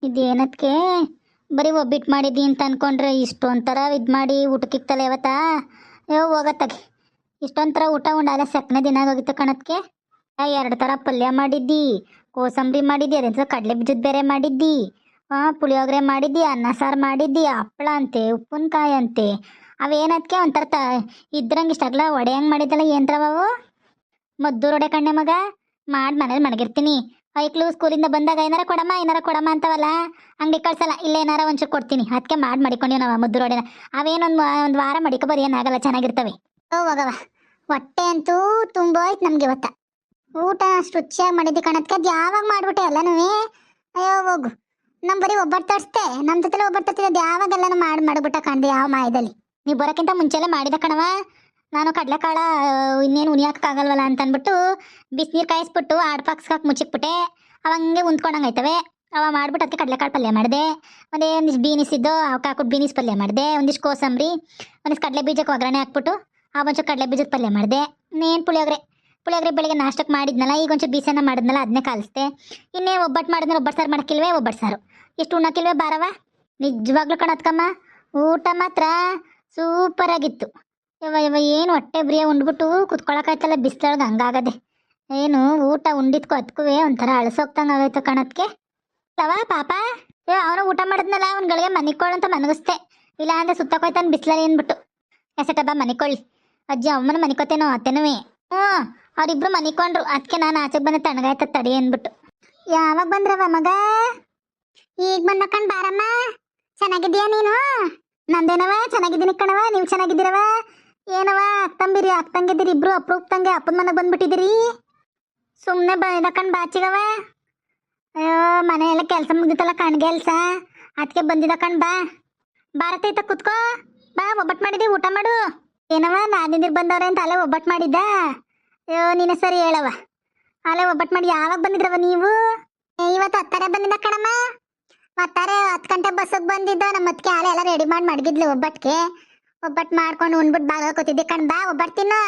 ಇದೇನದಕ್ಕೆ ಬರೀ ಒಬ್ಬಿಟ್ಟು ಮಾಡಿದ್ದಿ ಅಂತ ಅನ್ಕೊಂಡ್ರೆ ಇಷ್ಟೊಂಥರ ಇದು ಮಾಡಿ ಊಟಕ್ಕಿಕ್ತಲ್ಲ ಯಾವತ್ತಾ ಅಯ್ಯೋ ಹೋಗತ್ತಾಗೆ ಇಷ್ಟೊಂಥರ ಊಟ ಉಂಡಾಲೆ ಸೆಕ್ಕನೆ ದಿನ ಆಗೋಗಿತ್ತು ಕಣತ್ಗೆ. ಎರಡು ಥರ ಪಲ್ಯ ಮಾಡಿದ್ದಿ, ಕೋಸಂಬರಿ ಮಾಡಿದ್ದಿ, ಅದೆಂತ ಕಡಲೆ ಬೀಜದ ಬೇರೆ ಮಾಡಿದ್ದಿ, ಪುಳಿಯೋಗರೆ ಮಾಡಿದ್ದಿ, ಅನ್ನ ಸಾರು ಮಾಡಿದ್ದಿ, ಹಪ್ಪಳ ಅಂತೆ, ಉಪ್ಪಿನಕಾಯಿ ಅಂತೆ. ಅವೇನದಕ್ಕೆ ಒಂಥರ ಇದ್ರಂಗೆ ಇಷ್ಟಾಗಲ್ಲ ಒಡೆ ಹೆಂಗೆ ಮಾಡಿದ್ದಲ್ಲ ಏನ್ರವು ಮದ್ದೂರು ಒಡೆ ಕಣ್ಣೆ ಮಗ ಮಾಡಿ ಮನೇಲಿ ಮಡಗಿರ್ತೀನಿ. ಐಕ್ಳು ಸ್ಕೂಲಿಂದ ಬಂದಾಗ ಏನಾರ ಕೊಡಮ್ಮ ಅಂತವಲ್ಲ, ಅಂಗಡಿ ಕಳ್ಸಲ್ಲ, ಇಲ್ಲೇನಾರ ಒಂಚೂರು ಕೊಡ್ತೀನಿ. ಅದಕ್ಕೆ ಮಾಡಿ ಮಡಿಕೊಂಡಿವಿ ನಾವು ಮದ್ದೂರು ಒಡೆನ. ಅವೇನೊಂದು ವಾರ ಮಡಿಕೊಬೋದು, ಏನಾಗಲ್ಲ, ಚೆನ್ನಾಗಿರ್ತವೆ. ಹೋಗವ ಹೊಟ್ಟೆ ಅಂತೂ ತುಂಬೋಯ್ತು ನಮ್ಗೆ ಇವತ್ತ. ಊಟ ಅಷ್ಟು ರುಚಿಯಾಗಿ ಮಾಡಿದ್ದಿ ಕಣತ್ಕೆ, ಅದು ಯಾವಾಗ ಮಾಡ್ಬಿಟ್ಟೆ ಎಲ್ಲನೂ. ಅಯ್ಯೋ ಹೋಗು, ನಮ್ಮ ಬರೀ ಒಬ್ಬಟ್ಟು ತರಿಸ್ತೆ, ನಮ್ಮ ಜೊತೆ ಒಬ್ಬಟ್ಟು ತರ್ತಿದ್ದೆ, ಅದು ಯಾವಾಗೆಲ್ಲನೂ ಮಾಡಿಬಿಟ್ಟ ಕಂಡು ಯಾವ ಮಾಯದಲ್ಲಿ. ನೀವು ಬರೋಕ್ಕಿಂತ ಮುಂಚೆಲ್ಲ ಮಾಡಿದ ಕಣವ. ನಾನು ಕಡಲೆಕಾಳ ಇನ್ನೇನು ಉನಿಯೋಕ್ಕಾಗಲ್ವಲ್ಲ ಅಂತ ಅಂದ್ಬಿಟ್ಟು ಬಿಸಿನೀರು ಕಾಯಿಸ್ಬಿಟ್ಟು ಆಡ್ಪಾಕ್ಸ್ಕಾಕಿ ಮುಚ್ಚಿಕ್ಬಿಟ್ಟೆ. ಅವಂಗೆ ಉಂದ್ಕೊಂಡಂಗೈತವೆ. ಅವ ಮಾಡ್ಬಿಟ್ಟು ಅದಕ್ಕೆ ಕಡಲೆಕಾಳು ಪಲ್ಯ ಮಾಡಿದೆ. ಒಂದಿಷ್ಟು ಬೀನಿಸ್ ಇದ್ದು ಅವಕ್ಕೆ ಹಾಕ್ಬಿಟ್ಟು ಬೀನಿಸ್ ಪಲ್ಯ ಮಾಡಿದೆ. ಒಂದಿಷ್ಟು ಕೋಸಂಬರಿ, ಒಂದಿಷ್ಟು ಕಡಲೆ ಬೀಜಕ್ಕೆ ಒಗ್ಗರಣೆ ಹಾಕ್ಬಿಟ್ಟು ಆ ಒಂಚೂರು ಕಡಲೆ ಬೀಜದ ಪಲ್ಯ ಮಾಡಿದೆ. ಇನ್ನೇನು ಪುಳಿಯೋಗರೆ ಬೆಳಿಗ್ಗೆ ನಾಷ್ಟಕ್ಕೆ ಮಾಡಿದ್ನಲ್ಲ, ಈಗ ಒಂಚೂರು ಬೀಸನ್ನ ಮಾಡಿದ್ನಲ್ಲ, ಅದನ್ನೇ ಕಾಲಿಸ್ದೆ. ಇನ್ನೇ ಒಬ್ಬಟ್ಟು ಮಾಡಿದ್ನಲ್ಲ, ಒಬ್ಬಟ್ಟು ಸಾರು ಮಾಡೋಕ್ಕಿಲ್ವೇ, ಒಬ್ಬಟ್ಟು ಸಾರು ಇಷ್ಟು ಉಣ್ಣಕ್ಕಿಲ್ವೇ ಬಾರವ. ನಿಜವಾಗ್ಲೂ ಕಣತ್ಕಮ್ಮ, ಊಟ ಮಾತ್ರ ಸೂಪರಾಗಿತ್ತು. ಏನು ಹೊಟ್ಟೆ ಬ್ರಿಯ ಉಂಡ್ಬಿಟ್ಟು ಕುತ್ಕೊಳಕಾಯ್ತಲ್ಲ ಬಿಸಿಲೊಳಗೆ, ಹಂಗಾಗದೆ. ಏನು ಊಟ ಉಂಡಿದ್ಕೋ ಅದಕ್ಕೂ ಒಂಥರ ಅಳಸೋಗ್ತಂಗೆ ಆಗೈತೆ ಕಣತ್ಗೆ. ಅವ ಪಾಪ ಅವನು ಊಟ ಮಾಡಿದ್ನಲ್ಲ, ಅವ್ನುಗಳಿಗೆ ಮನಿಕೊಳ್ಳಂತ ಮನಗಿಸ್ತೆ. ಇಲ್ಲ ಅಂದರೆ ಸುತ್ತಕೋಯ್ತಾನೆ ಬಿಸಿಲಲ್ಲಿ ಏನ್ಬಿಟ್ಟು. ಎಸೆಟಬ್ಬ ಮನಿಕೊಳ್ಳಿ, ಅಜ್ಜಿ ಅಮ್ಮನ ಮನಿಕೋತೇನೋ ಅತ್ತೇನೂ. ಅವ್ರಿಬ್ರು ಮನಿಕೊಂಡ್ರು, ಅದಕ್ಕೆ ನಾನು ಆಚೆಗೆ ಬಂದ ತಣ್ಣಗಾಯ್ತ ತಡಿ ಅಂದ್ಬಿಟ್ಟು. ಯಾವಾಗ ಬಂದ್ರವ ಮಗ? ಈಗ ಬಂದಕ್ಕಂಡು ಬಾರಮ್ಮ. ಚೆನ್ನಾಗಿದ್ದೀಯಾ ನೀನು? ನಂದೇನವ ಚೆನ್ನಾಗಿದ್ದೀನಿ ಕಣವ. ನೀವು ಚೆನ್ನಾಗಿದ್ದೀರವ? ಏನವ ಅಕ್ಕಂಗಿದ್ದೀರಿ ಇಬ್ರು ಅಪ್ರೂಪ್ತಂಗೆ ಅಪ್ಪನ ಮನೆಗೆ ಬಂದ್ಬಿಟ್ಟಿದ್ದೀರಿ. ಸುಮ್ಮನೆ ಬಂದಕ್ಕಂಡು ಬಾಚಿಗವ. ಅಯ್ಯೋ ಮನೆಯೆಲ್ಲ ಕೆಲಸ ಮುಗ್ದಿತ್ತಲ್ಲ ಕಣ್ಗೆಲ್ಸ, ಅದಕ್ಕೆ ಬಂದಿದ್ದ ಕಣ್ ಬಾ. ಭಾರತೈತ ಕುತ್ಕೋ ಬಾ, ಒಬ್ಬಟ್ಟು ಮಾಡಿದ್ದಿ, ಊಟ ಮಾಡು. ಏನವ ನಾದಿಂದಿರು ಬಂದವ್ರೆ ಅಂತ ಅಲ್ಲೇ ಒಬ್ಬಟ್ಟು ಮಾಡಿದ್ದ? ಅಯ್ಯೋ ನೀನೇ ಸರಿ ಹೇಳವ. ಅಲ್ಲೇ ಒಬ್ಬಟ್ಟು ಮಾಡಿ ಯಾವಾಗ ಬಂದಿದ್ರವ ನೀವು? ಇವತ್ತು 10 ಬಂದಿದ್ದ ಕಣಮ್ಮ. 10 ಗಂಟೆ ಬಸ್ಸಿಗೆ ಬಂದಿದ್ದ. ನಮ್ಮ ಅತ್ತಿಗೆ ಹಾಲೆ ಎಲ್ಲ ರೆಡಿ ಮಾಡಿ ಮಡಗಿದ್ಲು ಒಬ್ಬಟ್ಟಿಗೆ. ಒಬ್ಬಟ್ಟು ಮಾಡ್ಕೊಂಡು ಉಂಡ್ಬಿಟ್ಟು ಬಾಗ ಕೂತಿದ್ದೆ ಕಣ್ ಬಾ, ಒಬ್ಬಟ್ಟು ತಿನ್ನು.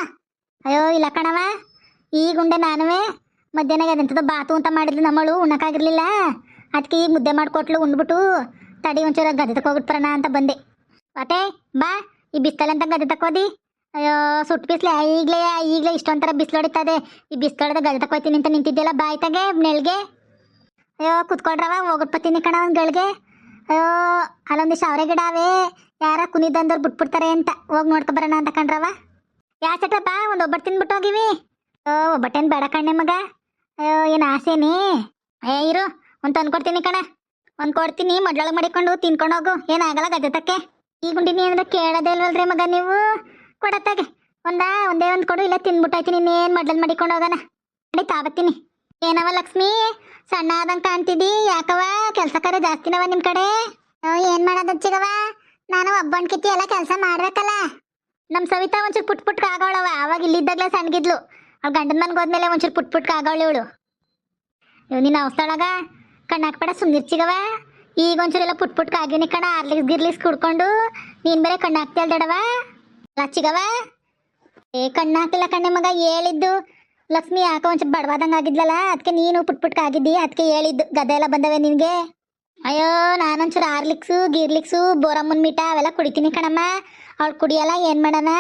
ಅಯ್ಯೋ ಇಲ್ಲ ಕಣವ, ಈಗ ಉಂಡೆ ನಾನುವೇ. ಮಧ್ಯಾಹ್ನ ಅದೆಂಥದ್ದು ಬಾತು ಅಂತ ಮಾಡಿದ್ಲು ನಮ್ಮಳು, ಉಣ್ಣಕ್ಕಾಗಿರ್ಲಿಲ್ಲ. ಅದಕ್ಕೆ ಈಗ ಮುದ್ದೆ ಮಾಡಿಕೊಟ್ಲು, ಉಂಡ್ಬಿಟ್ಟು ತಡಿ ಒಂಚೂರು ಗದ್ದೆ ತಕೋಬಿಟ್ಟು ಬರೋಣ ಅಂತ ಬಂದೆ. ಮತ್ತೆ ಬಾ, ಈ ಬಿಸ್ತಲಂತ ಗದ್ದೆ ತಕೋದಿ. ಅಯ್ಯೋ ಸುಟ್ಟು ಬಿಸ್ಲೆ ಈಗಲೇ ಇಷ್ಟೊಂಥರ ಬಿಸಿಲು ಹೊಡಿತದೆ. ಈ ಬಿಸಿಲೊಡೆದ ಗದ್ದೆ ತಕೋತೀನಿ ಅಂತ ನಿಂತಿದ್ದೆಲ್ಲ ಬಾಯ್ತಾಗೆ ನೆಳ್ಗೆ. ಅಯ್ಯೋ ಕುತ್ಕೊಳ್ರವ, ಹೋಗ್ಬಿಡ್ತೀನಿ ಕಣ ಒಂದು ಗಳಿಗೆ. ಅಯ್ಯೋ ಅಲ್ಲೊಂದಿಷ್ಟು ಅವರೆ ಗಿಡ ಅವೇ, ಯಾರ ಕುನಿದಂದವ್ರು ಬಿಟ್ಬಿಡ್ತಾರೆ ಅಂತ ಹೋಗಿ ನೋಡ್ಕೊಬರೋಣ ಅಂತ ಕಂಡ್ರವ. ಯಾಸಟಪ್ಪ ಒಂದು ಒಬ್ಬಟ್ಟು ತಿನ್ಬಿಟ್ಟು ಹೋಗಿವಿ. ಒಬ್ಬಟ್ಟೇನು ಬೇಡ ಕಣ್ಣೆ ಮಗ. ಅಯ್ಯೋ ಏನು ಆಸೆನೇ. ಇರು ಒಂದು ತಂದ್ಕೊಡ್ತೀನಿ ಕಣ, ಒಂದು ಕೊಡ್ತೀನಿ, ಮೊಡ್ಲೊಳಗೆ ಮಾಡಿಕೊಂಡು ತಿನ್ಕೊಂಡು ಹೋಗು, ಏನಾಗಲ್ಲ ಗದ್ದೆ ತಕ್ಕೆ. ಈಗ ಉಂಡಿನಿ ಅಂದ್ರೆ ಕೇಳೋದೇ ಇಲ್ವಲ್ರಿ ಮಗ ನೀವು. ಕೊಡತ್ತಾಗೆ ಒಂದೇ ಒಂದು ಕೊಡು, ಇಲ್ಲ ತಿನ್ಬಿಟ್ಟಾಯ್ತೀನಿ, ಇನ್ನೇನು ಮೊಡ್ಲಲ್ಲಿ ಮಾಡಿಕೊಂಡು ಹೋಗೋಣ. ನಡಿ ತಾಬತ್ತೀನಿ. ಏನವ ಲಕ್ಷ್ಮಿ, ಸಣ್ಣ ಆದಂಗೆ ಕಾಣ್ತಿದ್ದಿ, ಯಾಕವ ಕೆಲಸ ಕಾರ್ಯ ಜಾಸ್ತಿನವ ನಿಮ್ಮ ಕಡೆ? ಏನು ಮಾಡೋದಚ್ಚಿಗವ, ನಾನು ಒಬ್ಬಣ್ಕಿತ್ತಿ ಎಲ್ಲ ಕೆಲಸ ಮಾಡ್ಬೇಕಲ್ಲ. ನಮ್ಮ ಸವಿತಾ ಒಂಚೂರು ಪುಟ್ಟ ಆಗೋಳವ, ಆವಾಗ ಇಲ್ಲಿದ್ದಾಗಲೇ ಸಣ್ಣಗಿದ್ಲು. ಅವ್ಳು ಗಂಡನ ಮನೆಗೆ ಹೋದ್ಮೇಲೆ ಒಂಚೂರು ಪುಟ್ಟ ಆಗೋಳು ಇವಳು. ನೀನು ಅವಸ್ಥಳಾಗ ಕಣ್ಣು ಹಾಕ್ಬೇಡ, ಸುಮ್ಮನಿರ್ಚಿಗವ. ಈಗ ಒಂಚೂರೆಲ್ಲ ಪುಟ್ಟ ಆಗಿನಿ ಕಣ, ಗಿರ್ಲಿಕ್ಸ್ ಕುಡ್ಕೊಂಡು ನೀನು ಬೇರೆ ಕಣ್ಣು ಹಾಕ್ತಿ ಅಲ್ದಡವ ಲಚ್ಚಿಗವ. ಕಣ್ಣು ಹಾಕಿಲ್ಲ ಕಣ್ಣೆ ಮಗ, ಹೇಳಿದ್ದು ಲಕ್ಷ್ಮಿ ಯಾಕೆ ಒಂಚೂರು ಬಡವಾದಂಗೆ ಆಗಿದ್ಲಲ್ಲ, ಅದಕ್ಕೆ ನೀನು ಪುಟ್ಟ ಆಗಿದ್ದಿ, ಅದಕ್ಕೆ ಹೇಳಿದ್ದು. ಗದ್ದೆ ಎಲ್ಲ ಬಂದವೆ ನಿನಗೆ. ಅಯ್ಯೋ ನಾನೊಂಚೂರು ಗಿರ್ಲಿಕ್ಸು ಬೋರಮ್ಮನ ಮೀಟ ಅವೆಲ್ಲ ಕುಡಿತೀನಿ ಕಣಮ್ಮ. ಅವಳು ಕುಡಿಯಲ್ಲ, ಏನು ಮಾಡೋಣ?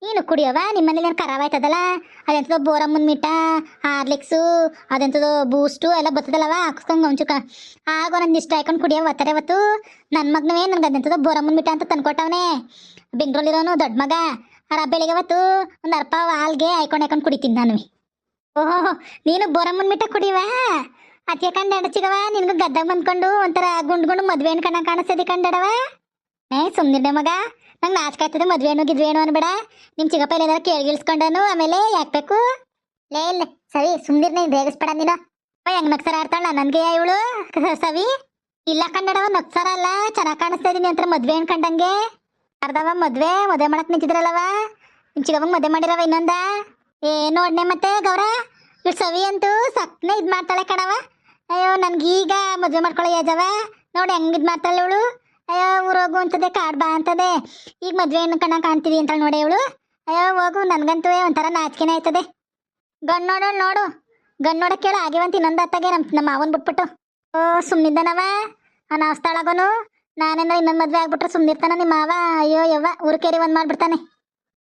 ನೀನು ಕುಡಿಯವ, ನಿಮ್ಮನೇಲಿ ಏನು ಖರಾಬ್ ಆಯ್ತದಲ್ಲ. ಅದೆಂಥದ್ದು ಬೋರಮ್ಮನ ಮೀಟ, ಹಾರ್ಲಿಕ್ಸು, ಅದೆಂಥದ್ದು ಬೂಸ್ಟು ಎಲ್ಲ ಬರ್ತದಲ್ಲವ, ಹಾಕ್ಸ್ಕೊಂಡ್ ಒಂಚೂಕ ಆಗ ಒಂದೊಂದು ಇಷ್ಟ ಹಾಕೊಂಡು ಕುಡಿಯವ ಒತ್ತಾರೆ. ಅವತ್ತು ನನ್ನ ಮಗನವೇ ನನಗೆ ಅದೆಂಥದ್ದು ಬೋರಮ್ಮನ ಮೀಟ ಅಂತ ತಂದ್ಕೊಟ್ಟವನೇ, ಬೆಂಗಳೂರಿರೋನು ದೊಡ್ಡ ಮಗ. ಆ ಬೆಳಿಗ್ಗೆ ಅವತ್ತು ಒಂದು ಅರ್ಪ ಹಾಲ್ಗೆ ಹಾಕೊಂಡು ಕುಡಿತೀನಿ ನಾನು. ಓಹೋ ನೀನು ಬೋರಮ್ಮನ ಮೀಟ ಕುಡಿವ? ಅದಕ್ಕೆ ಕಂಡು ಚಿಗವ, ನಿನ್ಗೂ ಗದ್ದಾಗ ಬಂದ್ಕೊಂಡು ಒಂಥರ ಗುಂಡು ಮದುವೆ ಹೆಣ್ಣು ಕಾಣಿಸ್ತದೆ ಕಂಡಡವ. ಸುಮ್ಮನೆ ಮಗ, ನಂಗೆ ನಾಚಿಕೆ ಆಯ್ತದೆ. ಮದುವೆ ಹೆಣ್ಣು ಗಿದ್ವೇಣು ಅನ್ಬೇಡ. ನಿಮ್ಮ ಚಿಗಪ್ಪ ಏನಾದ್ರು ಕೇಳಿಗಿಳ್ಸ್ಕೊಂಡನು, ಆಮೇಲೆ ಯಾಕಬೇಕು? ಇಲ್ಲ ಸರಿ ಸುಮ್ಮನೆ ರೇಗಿಸ್ಬೇಡ ನೀನು. ಹೆಂಗ್ ನಕ್ಸರ ಆಡ್ತಾಳ ನನಗೆ ಇವಳು ಸವಿ? ಇಲ್ಲ ಕಂಡಡವ, ನಕ್ಸರ ಅಲ್ಲ, ಚೆನ್ನಾಗಿ ಕಾಣಿಸ್ತಾ ಇದೀನಿ ಅಂತ ಮದುವೆ ಹೆಣ್ಣು ಕಂಡಂಗೆ. ಅರ್ಧವ ಮದುವೆ ಮಾಡಕ್ ನಿಂತಿದ್ರಲ್ಲವ, ನಿಮ್ಮ ಚಿಗಪ್ಪಂಗೆ ಮದುವೆ ಮಾಡಿರವ ಇನ್ನೊಂದ. ನೋಡ್ನೆ ಮತ್ತೆ ಗೌರ, ಇವ್ಳು ಸವಿ ಅಂತೂ ಸಕ್ನೆ ಇದು ಮಾಡ್ತಾಳೆ ಕಣವ. ಅಯ್ಯೋ ನನ್ಗೀಗ ಮದುವೆ ಮಾಡ್ಕೊಳ್ಳೋ ಏಜವ, ನೋಡಿ ಹೆಂಗ್ ಇದು ಮಾಡ್ತಾಳೆ ಇವಳು. ಅಯ್ಯೋ ಊರೋಗು ಅಂತದೆ, ಕಾಡ್ ಬಾ ಅಂತದೆ. ಈಗ ಮದುವೆ ಹೆಣ್ಣು ಕಣ್ಣ ಕಾಣ್ತೀವಿ ಅಂತ ನೋಡಿ ಇವಳು. ಅಯ್ಯೋ ಹೋಗು, ನನ್ಗಂತೂ ಒಂಥರ ನಾಚಿಕೆನೇ ಆಯ್ತದೆ. ಗಂಡು ನೋಡು, ಗಂಡು ನೋಡಕ್ಕೆ ಕೇಳು ಆಗಿವಂತ ಇನ್ನೊಂದು ಅತ್ತಾಗೆ ನಮ್ಮ ಮಾವನ್ ಬಿಟ್ಬಿಟ್ಟು. ಓ ಸುಮ್ಮನಿದ್ದಾನವ ಆ ನಾವಸ್ಥಳಾಗನು. ನಾನೇಂದ್ರ ಇನ್ನೊಂದು ಮದ್ವೆ ಆಗ್ಬಿಟ್ರೆ ಸುಮ್ಮನಿರ್ತಾನ ನಿಮ್ಮ ಮಾವ. ಅಯ್ಯೋ ಯವ್ವ ಊರ್ಕೇರಿ ಒಂದ್ ಮಾಡ್ಬಿಡ್ತಾನೆ.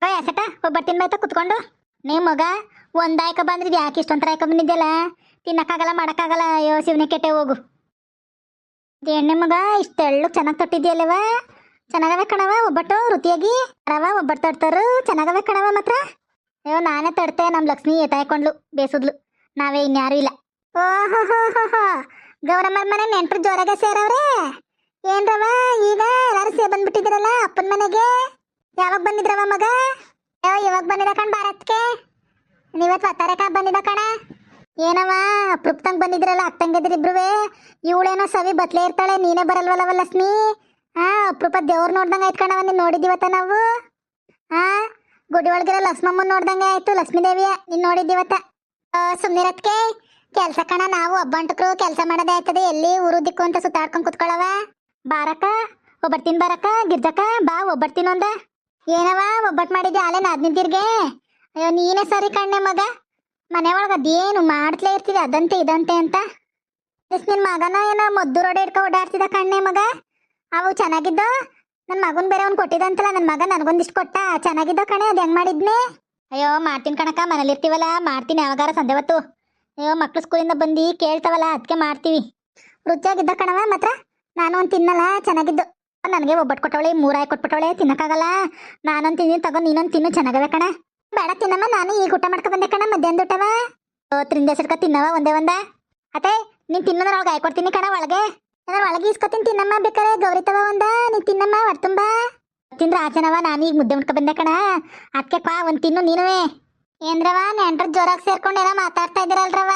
ಯಾಸಟ ಒಬ್ಬಟ್ಟಿನ ಮೈತ ಕುತ್ಕೊಂಡು ನೀವು ಮಗ ಒಂದಾಯ್ಕ ಬಂದ್ರಿದ್ ಯಾಕೆ ಇಷ್ಟೊಂಥರ ಆಯ್ಕ ಬಂದಿದ್ಯಲ್ಲ. ತಿನ್ನಕ್ಕಾಗಲ್ಲ ಮಾಡಕ್ಕಾಗಲ್ಲ. ಅಯ್ಯೋ ಶಿವನೇ ಕೆಟ್ಟೆ ಹೋಗು. ಎಣ್ಣೆ ಮಗ ಇಷ್ಟೆಳ್ಳು ಚೆನ್ನಾಗಿ ತೊಟ್ಟಿದ್ಯಲ್ಲವ. ಚೆನ್ನಾಗವೆ ಕಣವ ಒಬ್ಬಟ್ಟು ರುಚಿಯಾಗಿ. ರವ ಒಬ್ಬಟ್ಟು ತಡ್ತಾರು ಚೆನ್ನಾಗವೆ ಕಣವ ಮಾತ್ರ. ಅಯ್ಯೋ ನಾನೇ ತಡ್ತೆ. ನಮ್ಮ ಲಕ್ಷ್ಮಿ ಎತ್ತಾಯ್ಕೊಂಡ್ಲು ಬೇಸುದ್ಲು. ನಾವೇ ಇನ್ಯಾರು ಇಲ್ಲ. ಓಹೋ ಹೋ ಹೋ ಹೋ ಗೌರಮ್ಮ ಮನೆ ನೆಂಟ್ರು ಜೋರಾಗ ಸೇರವ್ರೆ ಏನ್ರವ. ಈಗ ಎಲ್ಲಾರು ಬಂದ್ಬಿಟ್ಟಿದ್ರಲ್ಲ ಅಪ್ಪನ ಮನೆಗೆ. ಯಾವಾಗ ಬಂದಿದ್ರವ ಮಗ. ಅಯ್ಯೋ ಇವಾಗ ಬಂದಿದ ಕಣ್ ಭಾರತ್ಗೆ. ನೀವತ್ತು ಒತ್ತಾರಕ ಬಂದಿದ್ದ ಕಣ. ಏನವ ಅಪೃಪ್ತಂಗ್ ಬಂದಿದ್ರಲ್ಲ ಅತ್ತಂಗಿದ್ರಿಬ್ರುವೆ. ಇವಳೇನೋ ಸವಿ ಬತ್ಲೇ ಇರ್ತಾಳೆ ನೀನೇ ಬರಲ್ವಲ್ಲವ ಲಕ್ಷ್ಮಿ. ಅಪರೂಪ ದೇವ್ರು ನೋಡ್ದಂಗೆ ಆಯ್ತು ಕಣವ. ನೀನು ನೋಡಿದ್ದೀವತ್ತ ನಾವು. ಗುಡಿ ಒಳಗಿರೋ ಲಕ್ಷ್ಮಮ್ಮನ್ ನೋಡ್ದಂಗೆ ಆಯ್ತು. ಲಕ್ಷ್ಮೀ ದೇವಿಯ ನೀನು ನೋಡಿದ್ದೀವತ್ತ. ಸುಮ್ನಿರತ್ಕೆ ಕೆಲ್ಸ ಕಣ. ನಾವು ಒಬ್ಬಂಟಕ್ರು ಕೆಲಸ ಮಾಡೋದೇ ಆಯ್ತದೆ. ಎಲ್ಲಿ ಊರು ದಿಕ್ಕು ಅಂತ ಸುತ್ತಾಡ್ಕೊಂಡು ಕುತ್ಕೊಳ್ಳವ. ಬಾರಕ್ಕ ಒಬ್ಬರ್ತೀನಿ ಬಾರಕ್ಕ. ಗಿರ್ಜಕ್ಕ ಬಾ ಒಬ್ಬರ್ತೀನಿ ಒಂದ. ಏನವ ಒಬ್ಬಟ್ಟು ಮಾಡಿದ್ದೆ ಆಲೇನ ಹದಿನೈದಿರ್ಗೆ. ಅಯ್ಯೋ ನೀನೇ ಸರಿ ಕಣ್ಣೆ ಮಗ. ಮನೆ ಒಳಗೆ ಅದೇನು ಮಾಡ್ತಲೇ ಇರ್ತಿದೆ ಅದಂತೆ ಇದಂತೆ ಅಂತ. ನಿನ್ನ ಮಗನ ಏನೋ ಮದ್ದು ರೋಡೆ ಇಟ್ಕೊ ಓಡಾಡ್ತಿದ್ದ ಕಣ್ಣೆ ಮಗ. ಅವು ಚೆನ್ನಾಗಿದ್ದೋ. ನನ್ನ ಮಗನ್ ಬೇರೆ ಅವ್ನು ಕೊಟ್ಟಿದಂತಲ್ಲ. ನನ್ನ ಮಗ ನನಗೊಂದಿಷ್ಟು ಕೊಟ್ಟ. ಚೆನ್ನಾಗಿದ್ದೋ ಕಣೆ. ಅದು ಹೆಂಗ್ ಮಾಡಿದ್ನೆ. ಅಯ್ಯೋ ಮಾಡ್ತೀನಿ ಕಣಕ್ಕ. ಮನೇಲಿ ಇರ್ತೀವಲ್ಲ ಮಾಡ್ತೀನಿ ಯಾವಾಗಾರ ಸಂಜೆ ಹೊತ್ತು. ಅಯ್ಯೋ ಮಕ್ಳು ಸ್ಕೂಲಿಂದ ಬಂದು ಕೇಳ್ತಾವಲ್ಲ ಅದಕ್ಕೆ ಮಾಡ್ತೀವಿ. ರುಚಿಯಾಗಿದ್ದ ಕಣವ ಮಾತ್ರ. ನಾನು ಒಂದು ತಿನ್ನಲ್ಲ ಚೆನ್ನಾಗಿದ್ದು. ನನಗೆ ಒಬ್ಬಟ್ಟು ಕೊಟ್ಟವಳೆ 3 ಕೊಟ್ಬಿಟ್ಟವಳೆ ತಿನ್ನಕ್ಕಾಗಲ್ಲ. ನಾನೊಂದು ತಿಂದಿನಿ ತಗೋ ನೀನೊಂದು ತಿನ್ನು ಚೆನ್ನಾಗವೆ ಕಣ. ಬೇಡ ತಿನ್ನಮ್ಮ ನಾನು ಈಗ ಊಟ ಮಾಡ್ಕೊ ಬಂದೆ ಕಣ. ಮಧ್ಯಾಹ್ನ ಊಟವ 3 ಸರ್ಕ ತಿನ್ನವ ಒಂದೇ ಒಂದ. ಅತ್ತೆ ನೀನು ತಿನ್ನೋದ್ರೊಳಗೆ ಕೊಡ್ತೀನಿ ಕಣ. ಒಳಗೆ ನಾನು ಒಳಗೆ ಇಸ್ಕೊತೀನಿ ತಿನ್ನಮ್ಮ. ಬೇಕಾರೆ ಗೌರಿತವ ಒಂದ ನೀನು ತಿನ್ನಮ್ಮ ಹೊರ್ತುಂಬ. ತಿಂದ್ರೆ ಆಚೆನವ. ನಾನು ಈಗ ಮುದ್ದೆ ಮುಟ್ಕೊ ಬಂದೆ ಕಣ. ಅದಕ್ಕೆ ಕಾ ಒಂದು ತಿನ್ನು ನೀನುವೇ. ಏನ್ರವ ನೆಂಟ್ರ ಜೋರಾಗಿ ಸೇರ್ಕೊಂಡು ಏನೋ ಮಾತಾಡ್ತಾ ಇದ್ದೀರಲ್ರವ.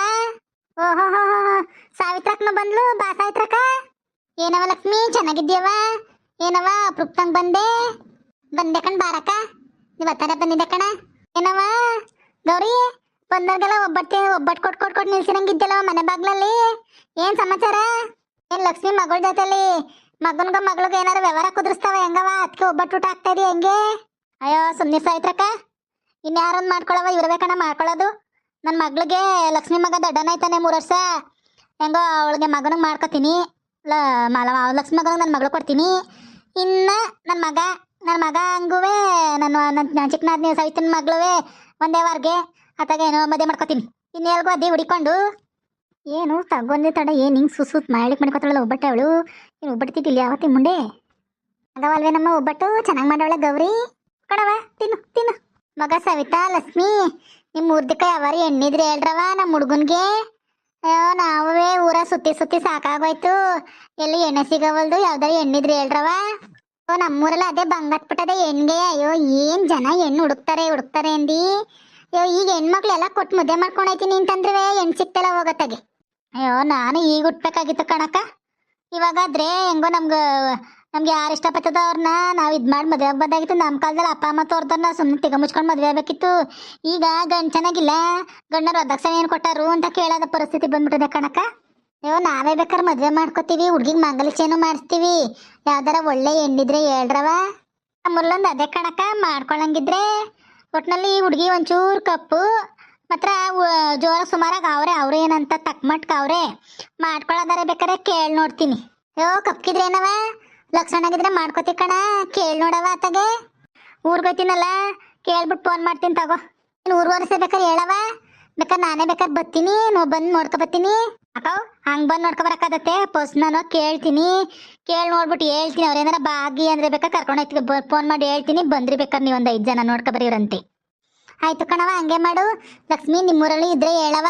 ಓಹೋ ಹೋ ಹೋ ಸಾವಿತ್ರಕ್ಕನು ಬಂದ್ಲು ಬಾ ಸಾವಿತ್ರಕ್ಕ. ಏನವ ಲಕ್ಷ್ಮಿ ಚೆನ್ನಾಗಿದ್ಯವ. ಏನವ ಅಪೃಪ್ತಂಗ್ ಬಂದೆ ಕಣ್ ಬಾರಕ್ಕ. ನೀವು ಹತ್ತರ ಬಂದಿದ್ದೆ ಕಣ. ಏನವ ಗೌರಿ ಬಂದವ್ರಿಗೆಲ್ಲ ಒಬ್ಬಟ್ಟು ಕೊಟ್ಟು ನಿಲ್ಸಿರಂಗಿದ್ದಲ್ಲವ ಮನೆ ಬಾಗ್ಲಲ್ಲಿ. ಏನ್ ಸಮಾಚಾರ. ಏನ್ ಲಕ್ಷ್ಮಿ ಮಗಳ ಜೊತೆಲಿ ಮಗನ್ಗ ಏನಾರು ವ್ಯವಹಾರ ಕುದುರಿಸ್ತಾವ ಹೆಂಗವ. ಅದಕ್ಕೆ ಒಬ್ಬಟ್ಟು ಊಟ ಆಗ್ತಾ ಇದೆಯಾ ಹೆಂಗೆ. ಅಯ್ಯೋ ಸುಮ್ಮನೆ ಸಾಯ್ತ್ರಕ್ಕ. ಇನ್ಯಾರೊಂದು ಮಾಡ್ಕೊಳವ ಇವ್ರವೇ ಕಣ ಮಾಡ್ಕೊಳ್ಳೋದು. ನನ್ನ ಮಗಳಿಗೆ ಲಕ್ಷ್ಮಿ ಮಗ ದೊಡ್ಡನಾಯ್ತಾನೆ 3 ವರ್ಷ. ಹೆಂಗೋ ಅವಳಿಗೆ ಮಗನಿಗೆ ಮಾಡ್ಕೊತೀನಿ. ಲಕ್ಷ್ಮಿ ಮಗನಿಗೆ ನನ್ನ ಮಗಳು ಕೊಡ್ತೀನಿ. ಇನ್ನು ನನ್ನ ಮಗ ಹಂಗುವೆ ನನ್ನ ಚಿಕ್ಕನಾದ್ನಿ ಸವಿತನ ಮಗಳುವೆ ಒಂದೇ ವಾರ್ಗೆ ಅತ್ತಾಗ ಏನೋ ಮದುವೆ ಮಾಡ್ಕೊತೀನಿ. ಇನ್ನೆಲ್ಗೂ ಅದೇ ಹುಡಿಕೊಂಡು ಏನು ತಗೊಂಡೆ ತಡ. ಏನು ಹಿಂಗೆ ಸುಸುತ್ ಮಾಡ್ಕೊತಾಳಲ್ಲ ಒಬ್ಬಟ್ಟೆ ಅವಳು. ಏನು ಒಬ್ಬಟ್ಟಿದ್ದಿಲ್ಲ ಯಾವತ್ತಿ ಮುಂಡೆ ಆಗವಲ್ವೇ ನಮ್ಮ ಒಬ್ಬಟ್ಟು. ಚೆನ್ನಾಗಿ ಮಾಡವಳೆ ಗೌರಿ. ಕಣವ ತಿನ್ನು ತಿನ್ನು ಮಗ. ಸವಿತಾ ಲಕ್ಷ್ಮಿ ನಿಮ್ಮ ಮೂರ್ದಿಕ್ಕ ಯಾವಾರು ಎಣ್ಣಿದ್ರಿ ಹೇಳ್ರವ ನಮ್ಮ ಹುಡುಗನ್ಗೆ. ಅಯ್ಯೋ ನಾವೇ ಊರ ಸುತ್ತಿ ಸಾಕಾಗೋಯ್ತು. ಎಲ್ಲಿ ಎಣ್ಣೆ ಸಿಗವಲ್ದು. ಯಾವ್ದಾರು ಎಣ್ಣಿದ್ರಿ ಹೇಳ್ರವ. ನಮ್ಮೂರಲ್ಲಿ ಅದೇ ಬಂಗಟ್ಬಿಟ್ಟದೆ ಹೆಣ್ಗೆ. ಅಯ್ಯೋ ಏನ್ ಜನ ಹೆಣ್ಣು ಹುಡುಕ್ತಾರೆ ಅಂದಿ. ಅಯ್ಯೋ ಈಗ ಹೆಣ್ಮಕ್ಳು ಎಲ್ಲ ಕೊಟ್ಟು ಮುದ್ದೆ ಮಾಡ್ಕೊಂಡೈತೀನಿ ಅಂತಂದ್ರೆ ಹೆಣ್ಣು ಸಿಕ್ತಲ್ಲ ಹೋಗತ್ತಾಗೆ. ಅಯ್ಯೋ ನಾನು ಈಗ ಹುಟ್ಬೇಕಾಗಿತ್ತು ಕಣಕ್ಕ. ಇವಾಗಾದ್ರೆ ಹೆಂಗೋ ನಮ್ಗೆ ಯಾರು ಇಷ್ಟಪಟ್ಟದ ಅವ್ರನ್ನ ನಾವು ಇದು ಮಾಡಿ ಮದುವೆ ಆಗ್ಬೋದಾಗಿತ್ತು. ನಮ್ಮ ಕಾಲದಲ್ಲಿ ಅಪ್ಪ ಅಮ್ಮ ತೋರ್ದವ್ರನ್ನ ಸುಮ್ಮನೆ ತಿಗ ಮುಚ್ಕೊಂಡು ಮದುವೆ ಆಗಬೇಕಿತ್ತು. ಈಗ ಗಂಡು ಚೆನ್ನಾಗಿಲ್ಲ ಗಂಡರು ವರದಕ್ಷಿಣೆ ಏನು ಕೊಟ್ಟಾರು ಅಂತ ಕೇಳೋದ ಪರಿಸ್ಥಿತಿ ಬಂದ್ಬಿಟ್ಟಿದೆ ಕಣಕ್ಕ. ಅಯ್ಯೋ ನಾವೇ ಬೇಕಾದ್ರೆ ಮದುವೆ ಮಾಡ್ಕೋತೀವಿ. ಹುಡ್ಗಿಗೆ ಮಂಗಲಚೇನು ಮಾಡಿಸ್ತೀವಿ. ಯಾವ್ದಾರ ಒಳ್ಳೆ ಹೆಣ್ಣಿದ್ರೆ ಹೇಳ್ರವ. ನಮ್ಮೂರ್ಲೊಂದು ಅದೇ ಕಣಕ್ಕ ಮಾಡ್ಕೊಳಂಗಿದ್ರೆ. ಒಟ್ಟಿನಲ್ಲಿ ಈ ಹುಡುಗಿ ಒಂಚೂರು ಕಪ್ಪು ಮಾತ್ರ ಜೋರ ಸುಮಾರಾಗಿ ಅವ್ರೆ ಏನಂತ ತಕ್ಕಮಟ್ಕ ಅವ್ರೆ ಮಾಡ್ಕೊಳ್ಳೋದಾರೆ. ಬೇಕಾರೆ ಕೇಳಿ ನೋಡ್ತೀನಿ. ಅಯ್ಯೋ ಕಪ್ಕಿದ್ರೆ ಏನವ ಲಕ್ಷಣಾಗಿದ್ರೆ ಮಾಡ್ಕೋತಿ ಕಣ. ಕೇಳಿ ನೋಡವ ಆತಗೆ. ಊರ್ಗೋಯ್ತೀನಲ್ಲ ಕೇಳ್ಬಿಟ್ಟು ಫೋನ್ ಮಾಡ್ತೀನಿ ತಗೋ. ನೀನು ಊರು ವರ್ಷ ಬೇಕಾರೆ ಹೇಳವ. ಬೇಕಾದ್ರೆ ನಾನೇ ಬೇಕಾದ್ರೆ ಬರ್ತೀನಿ. ಬಂದು ನೋಡ್ಕೊ ಬರ್ತೀನಿ. ಅಕ್ಕ ಹಂಗೆ ಬಂದು ನೋಡ್ಕೊ ಬರಕ್ಕಾಗತ್ತೆ. ಪೋಸ್ಟ್ ನಾನು ಕೇಳ್ತೀನಿ. ಕೇಳಿ ನೋಡ್ಬಿಟ್ಟು ಹೇಳ್ತೀನಿ. ಅವ್ರೇನಾರ ಬಾಗಿ ಅಂದರೆ ಬೇಕಾದ್ರೆ ಕರ್ಕೊಂಡು ಹೋಯ್ತು ಫೋನ್ ಮಾಡಿ ಹೇಳ್ತೀನಿ. ಬಂದ್ರಿ ಬೇಕಾದ್ರೆ ನೀವು ಒಂದು 5 ಜನ ನೋಡ್ಕೊ ಬರೀರಂತೆ. ಆಯ್ತು ಕಣವ ಹಂಗೆ ಮಾಡು. ಲಕ್ಷ್ಮಿ ನಿಮ್ಮೂರಲ್ಲಿ ಇದ್ರೆ ಹೇಳವ.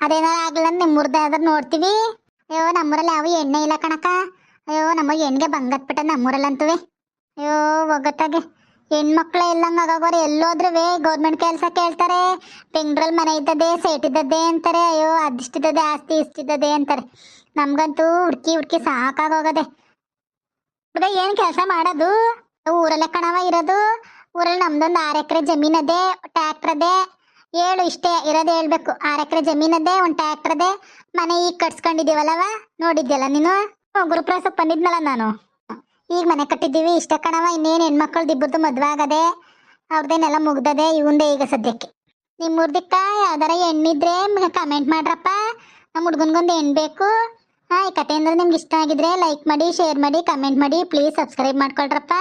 ಅದೇನಾರ ಆಗ್ಲಿಲ್ಲ ನಿಮ್ಮೂರ್ದು ಯಾವ್ದಾರು ನೋಡ್ತೀವಿ. ಅಯ್ಯೋ ನಮ್ಮೂರಲ್ಲಿ ಯಾವ ಎಣ್ಣೆ ಇಲ್ಲ ಕಣಕ್ಕ. ಅಯ್ಯೋ ನಮ್ಮ ಹೆಣ್ಣಿಗೆ ಬಂಗಟ್ಬಿಟ್ಟ ನಮ್ಮೂರಲ್ಲಂತೂ. ಅಯ್ಯೋ ಒಗತ್ತಾಗೆ ಹೆಣ್ಮಕ್ಳು ಎಲ್ಲಂಗೆ ಆಗೋರು. ಎಲ್ಲೋದ್ರೂ ಗೌರ್ಮೆಂಟ್ ಕೆಲಸ ಕೇಳ್ತಾರೆ. ಬೆಂಗ್ಳೂರಲ್ಲಿ ಮನೆ ಇದ್ದದೆ ಸೇಟ್ ಇದ್ದದ್ದೇ ಅಂತಾರೆ. ಅಯ್ಯೋ ಅದಿಷ್ಟಿದ್ದದೆ ಆಸ್ತಿ ಇಷ್ಟಿದ್ದದೆ ಅಂತಾರೆ. ನಮ್ಗಂತೂ ಹುಡ್ಕಿ ಸಾಕಾಗೋಗದೆ. ಏನು ಕೆಲಸ ಮಾಡೋದು. ಊರಲ್ಲೇ ಕಣವ ಇರೋದು. ಊರಲ್ಲಿ ನಮ್ದೊಂದು 6 ಎಕರೆ ಜಮೀನದೆ ಟ್ಯಾಕ್ಟ್ರ್ ಅದೇ. ಹೇಳು ಇಷ್ಟೇ ಇರೋದು ಹೇಳ್ಬೇಕು. 6 ಎಕರೆ ಜಮೀನದೆ ಒಂದು ಟ್ಯಾಕ್ಟ್ರ್ ಅದೇ. ಮನೆ ಈಗ ಕಟ್ಸ್ಕೊಂಡಿದ್ದೀವಲ್ಲವ ನೋಡಿದ್ಯಲ್ಲ ನೀನು. ಗುರುಪ್ರಸಾದ್ ಬಂದಿದ್ನಲ್ಲ ನಾನು. ಈಗ ಮನೆ ಕಟ್ಟಿದ್ದೀವಿ ಇಷ್ಟೇ ಕಣವ. ಇನ್ನೇನು ಹೆಣ್ಮಕ್ಳು ಇಬ್ಬರದು ಮದುವೆ ಆಗದೆ. ಅವ್ರದ್ದೇನೆಲ್ಲ ಮುಗ್ದದೆ. ಇವಂದೇ ಈಗ ಸದ್ಯಕ್ಕೆ. ನಿಮ್ಮ ಊರ್ದಿಕ್ಕ ಯಾವ್ದಾರ ಹೆಣ್ಣಿದ್ರೆ ಕಮೆಂಟ್ ಮಾಡ್ರಪ್ಪ. ನಮ್ಮ ಹುಡ್ಗನ್ಗೊಂದು ಹೆಣ್ಣು ಬೇಕು. ಹಾಂ ಈ ಕತೆ ಅಂದ್ರೆ ನಿಮ್ಗೆ ಇಷ್ಟ ಆಗಿದ್ರೆ ಲೈಕ್ ಮಾಡಿ ಶೇರ್ ಮಾಡಿ ಕಮೆಂಟ್ ಮಾಡಿ ಪ್ಲೀಸ್ ಸಬ್ಸ್ಕ್ರೈಬ್ ಮಾಡ್ಕೊಳ್ರಪ್ಪ.